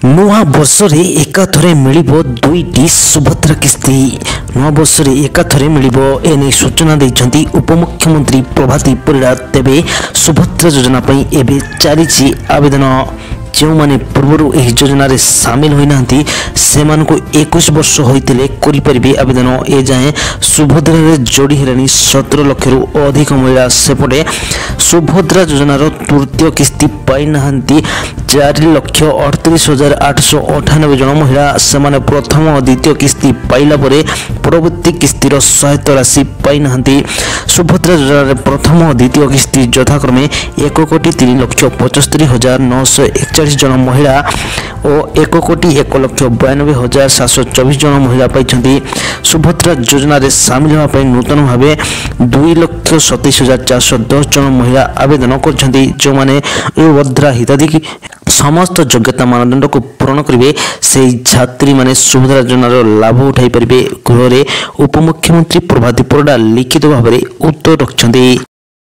ନୂଆ ବର୍ଷରେ ଏକାଥରେ ମିଳିବ ଦୁଇଟି ସୁଭଦ୍ରା କିସ୍ତି। ନୂଆ ବର୍ଷରେ ଏକାଥରେ ମିଳିବ ଏନେଇ ସୂଚନା ଦେଇଛନ୍ତି ଉପମୁଖ୍ୟମନ୍ତ୍ରୀ ପ୍ରଭାତୀ ପରିଡ଼ା। ତେବେ ସୁଭଦ୍ରା ଯୋଜନା ପାଇଁ ଏବେ ଚାଲିଛି ଆବେଦନ। ଯେଉଁମାନେ ପୂର୍ବରୁ ଏହି ଯୋଜନାରେ ସାମିଲ ହୋଇନାହାନ୍ତି ସେମାନଙ୍କୁ 21 ବର୍ଷ ହୋଇଥିଲେ କରିପାରିବେ ଆବେଦନ। ଏଯାଏଁ ସୁଭଦ୍ରାରେ ଯୋଡ଼ି ହେଲେଣି 17 ଲକ୍ଷରୁ ଅଧିକ ମହିଳା। ସେପଟେ ସୁଭଦ୍ରା ଯୋଜନାର ତୃତୀୟ କିସ୍ତି ପାଇନାହାନ୍ତି 4,38,898 ଜଣ ମହିଳା। ସେମାନେ ପ୍ରଥମ ଓ ଦ୍ୱିତୀୟ କିସ୍ତି ପାଇଲା ପରେ ପରବର୍ତ୍ତୀ କିସ୍ତିର ସହାୟତା ରାଶି ପାଇନାହାନ୍ତି। ସୁଭଦ୍ରା ଯୋଜନାରେ ପ୍ରଥମ ଓ ଦ୍ୱିତୀୟ କିସ୍ତି ଯଥାକ୍ରମେ 1,03,75,941 ଜଣ ମହିଳା ଓ 1,01,92,724 ଜଣ ମହିଳା ପାଇଛନ୍ତି। ସୁଭଦ୍ରା ଯୋଜନାରେ ସାମିଲ ହେବା ପାଇଁ ନୂତନ ଭାବେ 2,27,410 ଜଣ ମହିଳା ଆବେଦନ କରିଛନ୍ତି। ଯେଉଁମାନେ ଭଦ୍ରା ହିତାଧିକାରୀ ସମସ୍ତ ଯୋଗ୍ୟତା ମାନଦଣ୍ଡକୁ ପୂରଣ କରିବେ ସେହି ଛାତ୍ରୀମାନେ ସୁଭଦ୍ରା ଯୋଜନାର ଲାଭ ଉଠାଇ ପାରିବେ। ଗୃହରେ ଉପମୁଖ୍ୟମନ୍ତ୍ରୀ ପ୍ରଭାତୀ ପରିଡ଼ା ଲିଖିତ ଭାବରେ ଉତ୍ତର ରଖିଛନ୍ତି।